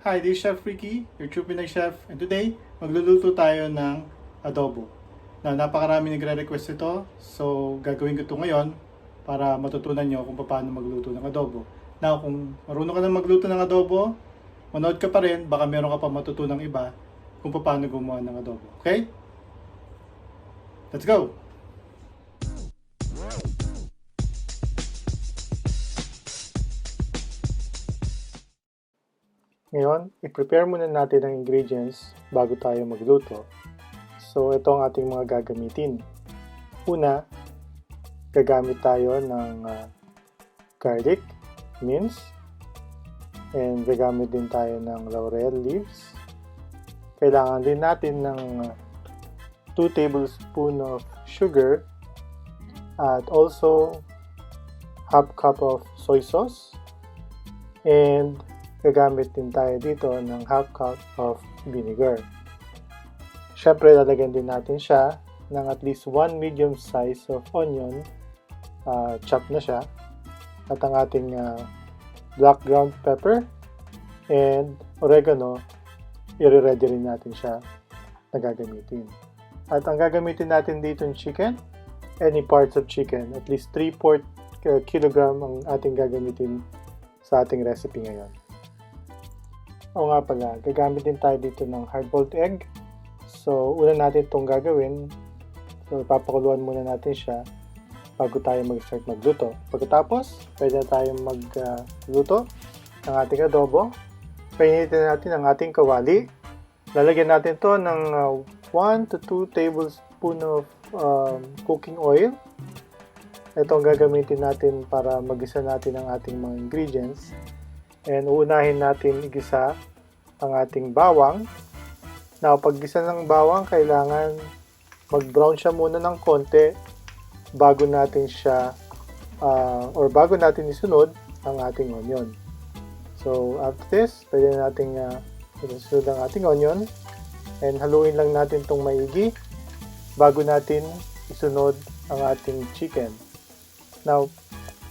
Hi, this is Chef Ricky, your true Pinoy chef, and today, magluluto tayo ng adobo. Napakarami nagre-request ito, so gagawin ko ito ngayon para matutunan nyo kung paano magluto ng adobo. Now, kung marunong ka na magluto ng adobo, manood ka pa rin, baka meron ka pa matutunang iba kung paano gumawa ng adobo. Okay? Let's go! Ngayon, i-prepare muna natin ang ingredients bago tayo magluto. So, ito ang ating mga gagamitin. Una, gagamit tayo ng garlic, minced, and gagamit din tayo ng laurel leaves. Kailangan din natin ng 2 tablespoons of sugar at also half cup of soy sauce, and gagamit din tayo dito ng half cup of vinegar. Syempre, lalagyan din natin siya ng at least 1 medium size of onion, chop na siya, at ang ating black ground pepper and oregano, i-ready rin natin siya na gagamitin. At ang gagamitin natin dito ng chicken, any parts of chicken, at least 3/4 kilogram ang ating gagamitin sa ating recipe ngayon. O nga pala, gagamit din tayo dito ng hard-boiled egg. So, una natin itong gagawin. So, ipapakuluan muna natin siya bago tayo mag-start magluto. Pagkatapos, pwede na tayong magluto ng ating adobo. Painitin natin ang ating kawali. Lalagyan natin to ng 1 to 2 tablespoons of cooking oil. Ito ang gagamitin natin para magisa natin ang ating mga ingredients. And uunahin natin igisa ang ating bawang. Now, pag gisa ng bawang, kailangan mag-brown siya muna ng konti bago natin siya bago natin isunod ang ating onion. So, after this, pwede natin isunod ang ating onion and haluin lang natin itong maigi bago natin isunod ang ating chicken. Now,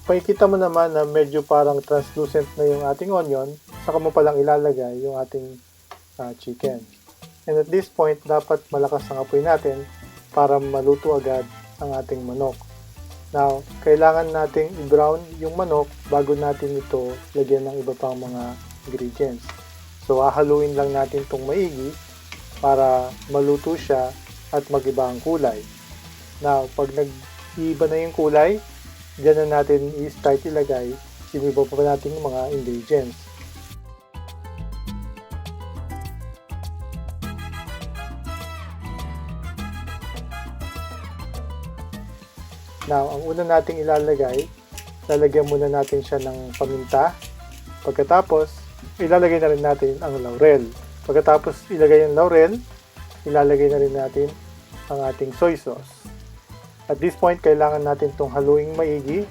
makikita mo naman na medyo parang translucent na yung ating onion, saka mo palang ilalagay yung ating chicken. And at this point, dapat malakas ang apoy natin para maluto agad ang ating manok. Now, kailangan nating i-brown yung manok bago natin ito lagyan ng iba pang mga ingredients. So, hahaluin lang natin itong maigi para maluto siya at mag-iba ang kulay. Now, pag nag-iiba na yung kulay, diyan na natin i-start ilagay yung iba pa natin mga ingredients. Now, ang una nating ilalagay, lalagyan muna natin siya ng paminta. Pagkatapos, ilalagay na rin natin ang laurel. Pagkatapos ilagay ang laurel, ilalagay na rin natin ang ating soy sauce. At this point, kailangan natin itong haluing maigi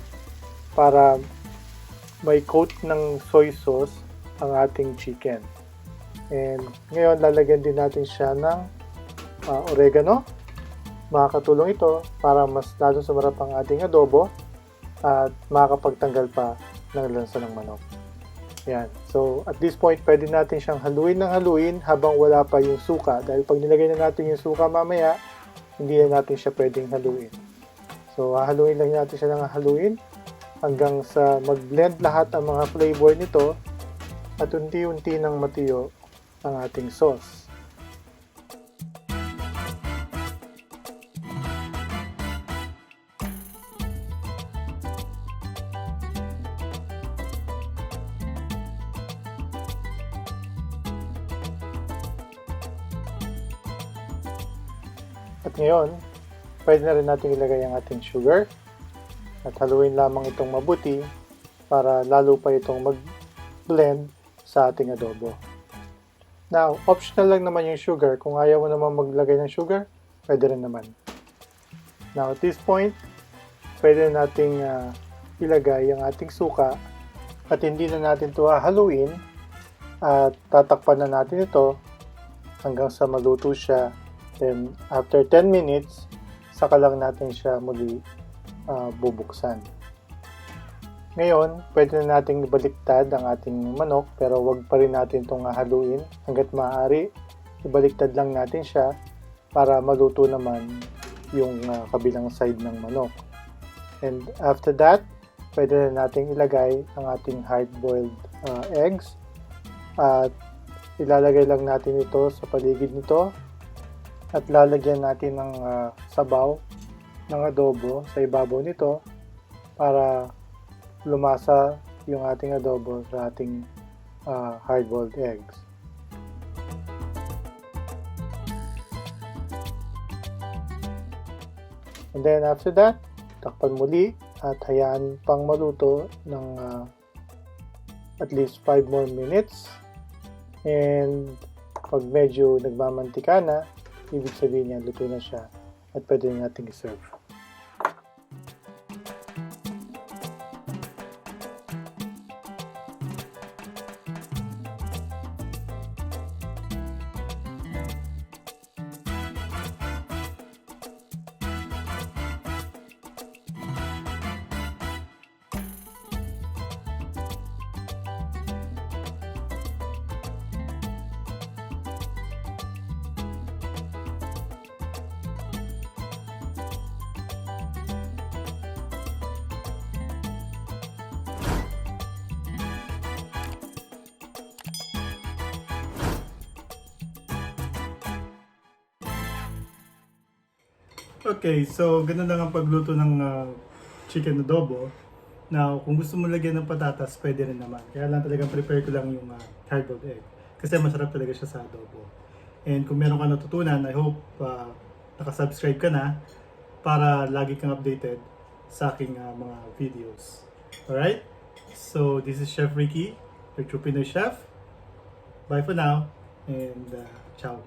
para may coat ng soy sauce ang ating chicken. And ngayon, lalagyan din natin siya ng oregano. Makakatulong ito para mas lalo sumarap ang ating adobo at makakapagtanggal pa ng lansa ng manok. Yan. So, at this point, pwede natin siyang haluin ng haluin habang wala pa yung suka. Dahil pag nilagay na natin yung suka mamaya, hindi na natin siya pwedeng haluin. So, haluin lang natin siya ng haluin hanggang sa mag-blend lahat ang mga flavor nito at unti-unti nang matuyo ang ating sauce. At ngayon, pwede na rin natin ilagay ang ating sugar at haluin lamang itong mabuti para lalo pa itong mag-blend sa ating adobo. Now, optional lang naman yung sugar. Kung ayaw mo naman maglagay ng sugar, pwede rin naman. Now, at this point, pwede nating ilagay ang ating suka at hindi na natin ito haluin at tatakpan na natin ito hanggang sa maluto siya. Then, after 10 minutes, saka lang natin siya muli bubuksan. Ngayon, pwede na nating ibaliktad ang ating manok pero wag pa rin natin itong haluin hanggat maaari. Ibaliktad lang natin siya para maluto naman yung kabilang side ng manok. And after that, pwede na nating ilagay ang ating hard-boiled eggs at ilalagay lang natin ito sa paligid nito at lalagyan natin ng sabaw ng adobo sa ibabaw nito para lumasa yung ating adobo sa ating hard-boiled eggs. And then after that, takpan muli at hayaan pang maluto ng at least 5 more minutes. And pag medyo nagmamantika na, ibig sabihin niya luto na siya at pwede na natin i-serve. Okay, so ganun lang ang pagluto ng chicken adobo. Now, kung gusto mo lagyan ng patatas, pwede rin naman. Kaya lang talagang prepare ko lang yung hard-boiled egg. Kasi masarap talaga siya sa adobo. And kung meron ka natutunan, I hope nakasubscribe ka na para lagi kang updated sa aking mga videos. Alright? So, this is Chef Ricky, your true Pinoy chef. Bye for now, and ciao.